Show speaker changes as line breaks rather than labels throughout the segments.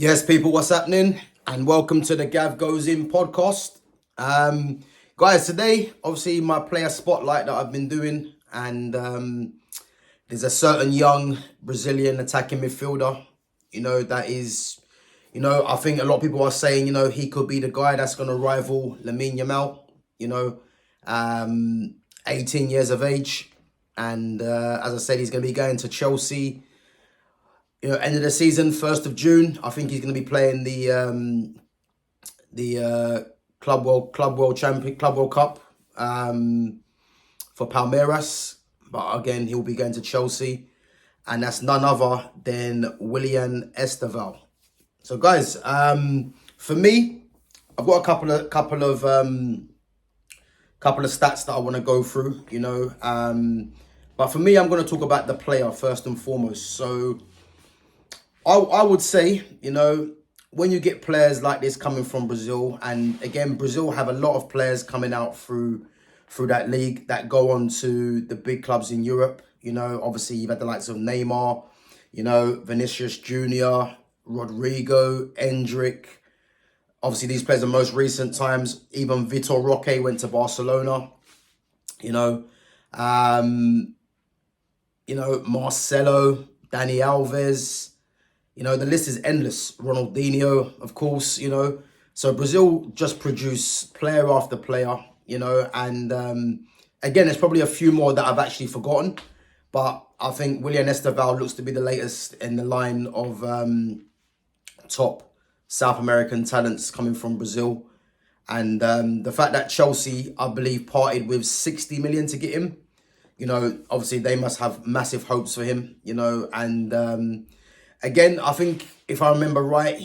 Yes, people, what's happening? And welcome to the GavGoesIn podcast. Guys, today, obviously, my player spotlight that I've been doing, and there's a certain young Brazilian attacking midfielder, that is, I think a lot of people are saying, he could be the guy that's going to rival Yamal, you know, um, 18 years of age. And as I said, he's going to be going to Chelsea. End of the season, 1st of June. I think he's going to be playing the Club World Cup for Palmeiras. But again, he'll be going to Chelsea, and that's none other than Willian Estevao. So, guys, for me, I've got a couple of stats that I want to go through. But for me, I'm going to talk about the player first and foremost. So I would say, when you get players like this coming from Brazil, and again, Brazil have a lot of players coming out through that league that go on to the big clubs in Europe. Obviously you've had the likes of Neymar, Vinicius Jr., Rodrigo, Endrick. Obviously these players in most recent times, even Vitor Roque went to Barcelona. Marcelo, Dani Alves. The list is endless. Ronaldinho, of course, So Brazil just produce player after player, and again, there's probably a few more that I've actually forgotten. But I think Willian Estevao looks to be the latest in the line of top South American talents coming from Brazil. And the fact that Chelsea, I believe, parted with 60 million to get him, obviously they must have massive hopes for him, and again, I think if I remember right,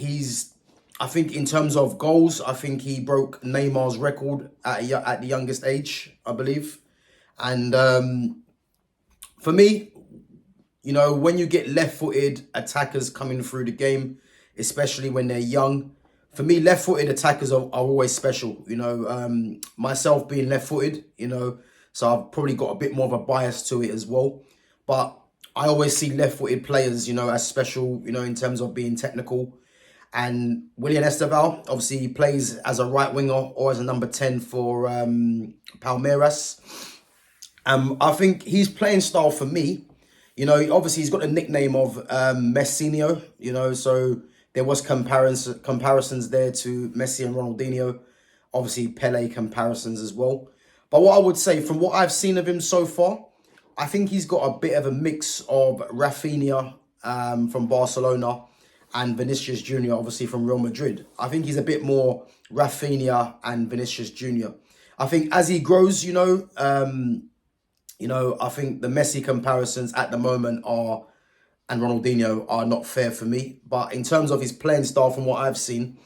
I think in terms of goals, I think he broke Neymar's record at the youngest age, I believe. And for me, when you get left-footed attackers coming through the game, especially when they're young, for me, left-footed attackers are always special. Myself being left-footed, so I've probably got a bit more of a bias to it as well. But I always see left-footed players, as special, in terms of being technical. And Willian Estevao, obviously, he plays as a right winger or as a number 10 for Palmeiras. I think his playing style for me, obviously he's got the nickname of Messinho, so there was comparisons there to Messi and Ronaldinho. Obviously, Pele comparisons as well. But what I would say, from what I've seen of him so far, I think he's got a bit of a mix of Rafinha from Barcelona and Vinicius Jr., obviously from Real Madrid. I think he's a bit more Rafinha and Vinicius Jr. I think as he grows, I think the Messi comparisons at the moment and Ronaldinho are not fair for me. But in terms of his playing style, from what I've seen,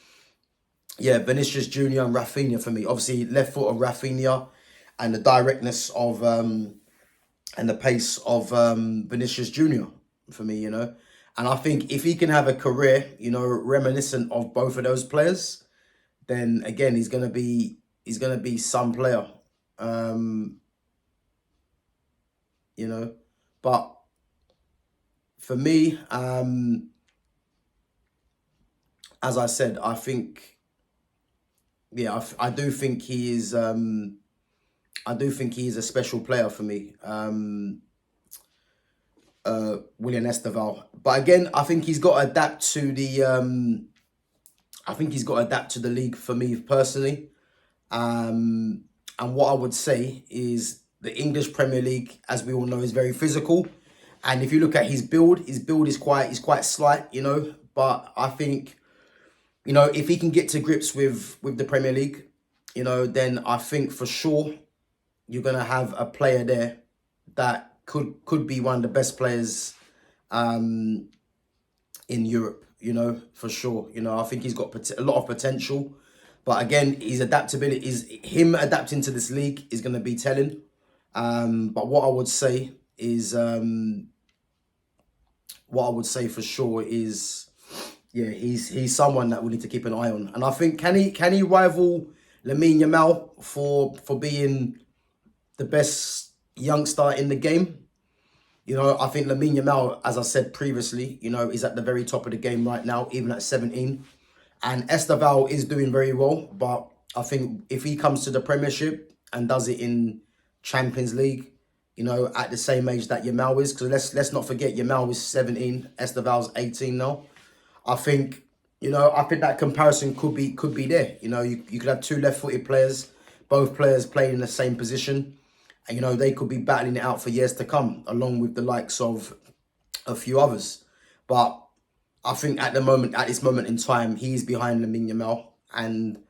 Vinicius Jr. and Rafinha for me. Obviously, left foot of Rafinha and the directness of and the pace of Vinicius Jr. for me, And I think if he can have a career, reminiscent of both of those players, then again he's gonna be some player. But for me, as I said, I think, I do think he is. I do think he is a special player for me, Willian Estevao. But again, I think he's got to adapt to the. I think he's got to adapt to the league for me personally. And what I would say is the English Premier League, as we all know, is very physical. And if you look at his build is quite slight, But I think, if he can get to grips with the Premier League, then I think for sure you're going to have a player there that could be one of the best players in Europe, for sure. I think he's got a lot of potential. But again, his adaptability, him adapting to this league is going to be telling. But what I would say for sure is, he's someone that we need to keep an eye on. And I think, can he rival Lamine Yamal for being the best youngster in the game? You know, I think Lamine Yamal, as I said previously, you know, is at the very top of the game right now, even at 17. And Estevao is doing very well, but I think if he comes to the Premiership and does it in Champions League, you know, at the same age that Yamal is, because let's not forget Yamal is 17, Estevao's 18 now. I think, you know, I think that comparison could be there. You know, you could have two left-footed players, both players playing in the same position, and you know they could be battling it out for years to come, along with the likes of a few others. But I think at this moment in time, he's behind Lamine Yamal, and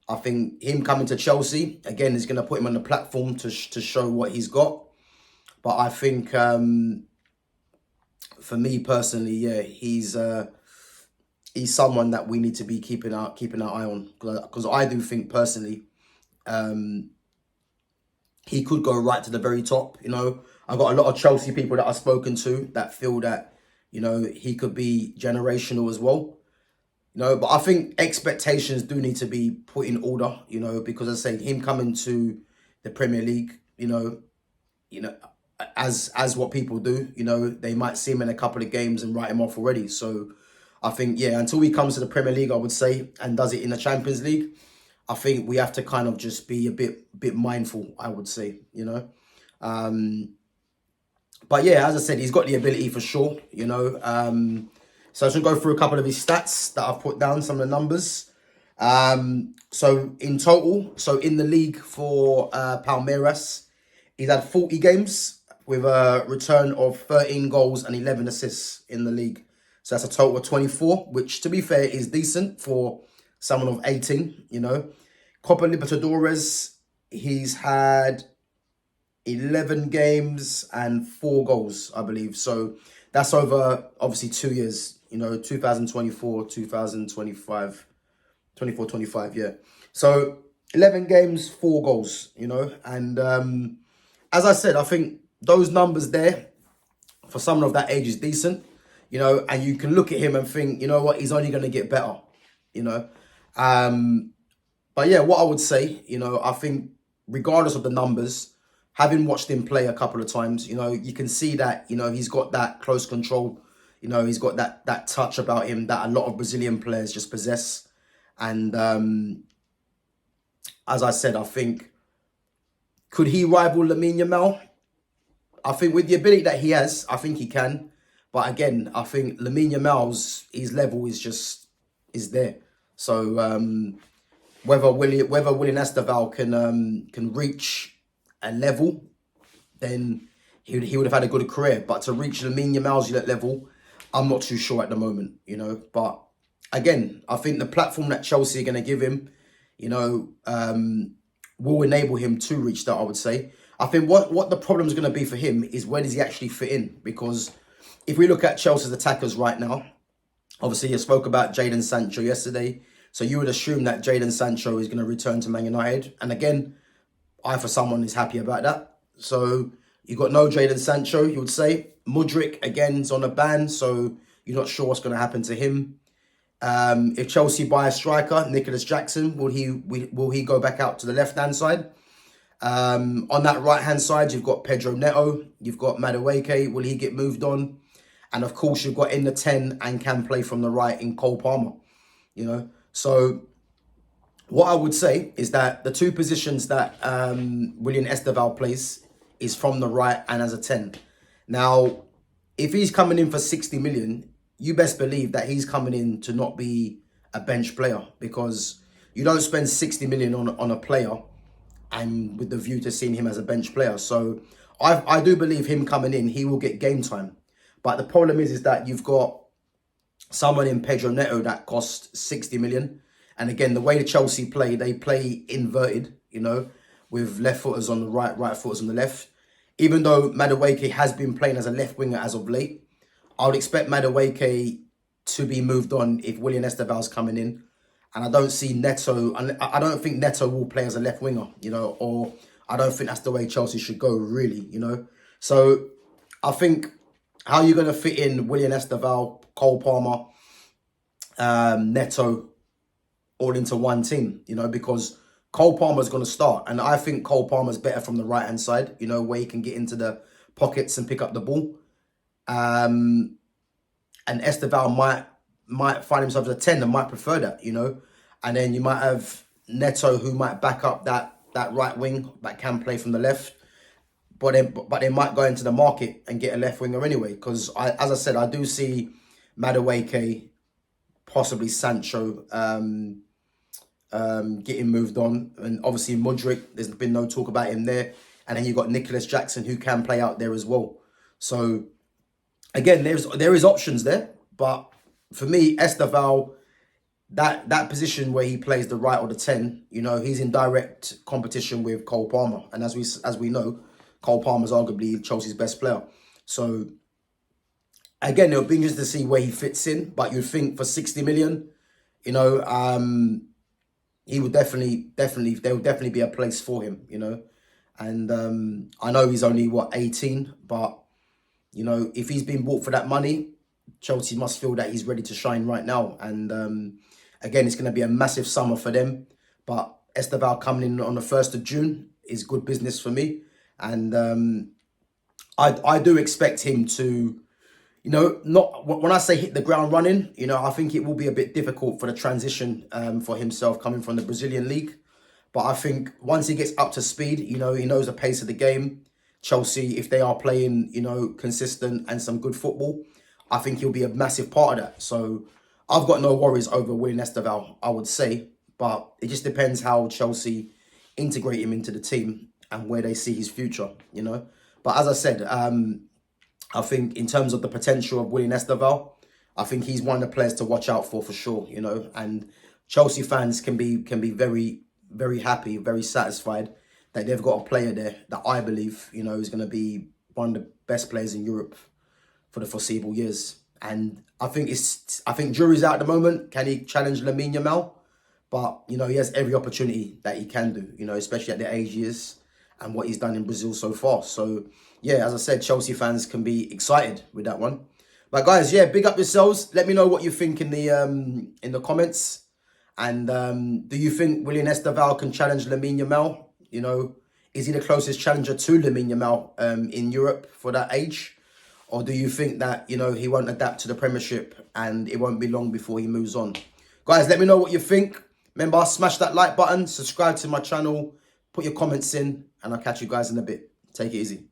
I think him coming to Chelsea again is going to put him on the platform to show what he's got. But I think for me personally, yeah, he's someone that we need to be keeping our eye on, because I do think personally he could go right to the very top. You know, I've got a lot of Chelsea people that I've spoken to that feel that, you know, he could be generational as well. You know, but I think expectations do need to be put in order, you know, because I say him coming to the Premier League, you know, as what people do, you know, they might see him in a couple of games and write him off already. So I think, yeah, until he comes to the Premier League, I would say, and does it in the Champions League, I think we have to kind of just be a bit mindful, I would say, you know. But yeah, as I said, he's got the ability for sure, you know. So I should go through a couple of his stats that I've put down, some of the numbers. So in total, so in the league for Palmeiras, he's had 40 games with a return of 13 goals and 11 assists in the league. So that's a total of 24, which to be fair is decent for someone of 18, you know. Copa Libertadores, he's had 11 games and 4 goals, I believe. So that's over, obviously, 2 years, you know, 2024, 2025, 24, 25, yeah. So 11 games, 4 goals, you know. And as I said, I think those numbers there for someone of that age is decent, you know, and you can look at him and think, you know what, he's only going to get better, you know. But yeah, what I would say, you know, I think regardless of the numbers, having watched him play a couple of times, you know, you can see that, you know, he's got that close control, you know, he's got that touch about him that a lot of Brazilian players just possess. And as I said, I think, could he rival Lamine Yamal? I think with the ability that he has, I think he can. But again, I think Lamine Yamal's, his level is there. So whether Willian Estevao can reach a level, then he would have had a good career. But to reach Lamine Yamal's level, I'm not too sure at the moment, you know. But again, I think the platform that Chelsea are going to give him, you know, will enable him to reach that, I would say. I think what the problem is going to be for him is where does he actually fit in? Because if we look at Chelsea's attackers right now, obviously you spoke about Jadon Sancho yesterday. So you would assume that Jadon Sancho is going to return to Man United. And again, I, for someone, is happy about that. So you got no Jadon Sancho, you would say. Mudryk, again, is on a ban. So you're not sure what's going to happen to him. If Chelsea buy a striker, Nicholas Jackson, will he go back out to the left-hand side? On that right-hand side, you've got Pedro Neto. You've got Madueke. Will he get moved on? And of course, you've got in the 10 and can play from the right in Cole Palmer. You know, so what I would say is that the two positions that Willian Estevao plays is from the right and as a 10. Now, if he's coming in for 60 million, you best believe that he's coming in to not be a bench player, because you don't spend 60 million on a player and with the view to seeing him as a bench player. So I do believe him coming in, he will get game time. But the problem is that you've got someone in Pedro Neto that costs 60 million. And again, the way the Chelsea play, they play inverted, you know, with left footers on the right footers on the left. Even though Madueke has been playing as a left winger as of late, I would expect Madueke to be moved on if Willian Estevao's coming in. And I don't see Neto, and I don't think Neto will play as a left winger, you know, or I don't think that's the way Chelsea should go, really, you know. So I think how you're going to fit in Willian Estevao, Cole Palmer, Neto, all into one team, you know, because Cole Palmer's going to start. And I think Cole Palmer's better from the right-hand side, you know, where he can get into the pockets and pick up the ball. And Estevao might find himself as a 10 and might prefer that, you know. And then you might have Neto, who might back up that right wing that can play from the left. But they might go into the market and get a left winger anyway. Because as I said, I do see Madueke, possibly Sancho, getting moved on, and obviously Mudryk, there's been no talk about him there, and then you've got Nicholas Jackson, who can play out there as well. So again, there is options there, but for me, Estevao, that position where he plays the right or the 10, you know, he's in direct competition with Cole Palmer, and as we know, Cole Palmer's arguably Chelsea's best player. So again, it'll be interesting to see where he fits in, but you'd think for 60 million, you know, he would there would definitely be a place for him, you know. And I know he's only, 18, but, you know, if he's been bought for that money, Chelsea must feel that he's ready to shine right now. And again, it's going to be a massive summer for them. But Estevao coming in on the 1st of June is good business for me. And I do expect him to, you know, not when I say hit the ground running, you know, I think it will be a bit difficult for the transition for himself coming from the Brazilian league. But I think once he gets up to speed, you know, he knows the pace of the game. Chelsea, if they are playing, you know, consistent and some good football, I think he'll be a massive part of that. So I've got no worries over Willian Estevao, I would say. But it just depends how Chelsea integrate him into the team and where they see his future, you know. But as I said, I think in terms of the potential of Willian Estevao, I think he's one of the players to watch out for sure, you know. And Chelsea fans can be very, very happy, very satisfied that they've got a player there that I believe, you know, is going to be one of the best players in Europe for the foreseeable years. And I think jury's out at the moment. Can he challenge Lamine Yamal? But, you know, he has every opportunity that he can do, you know, especially at the age he is and what he's done in Brazil so far. So, yeah, as I said, Chelsea fans can be excited with that one. But guys, yeah, big up yourselves. Let me know what you think in the comments. And do you think Willian Estevao can challenge Lamine Yamal? You know, is he the closest challenger to Lamine Yamal in Europe for that age? Or do you think that, you know, he won't adapt to the Premiership and it won't be long before he moves on? Guys, let me know what you think. Remember, smash that like button, subscribe to my channel, put your comments in, and I'll catch you guys in a bit. Take it easy.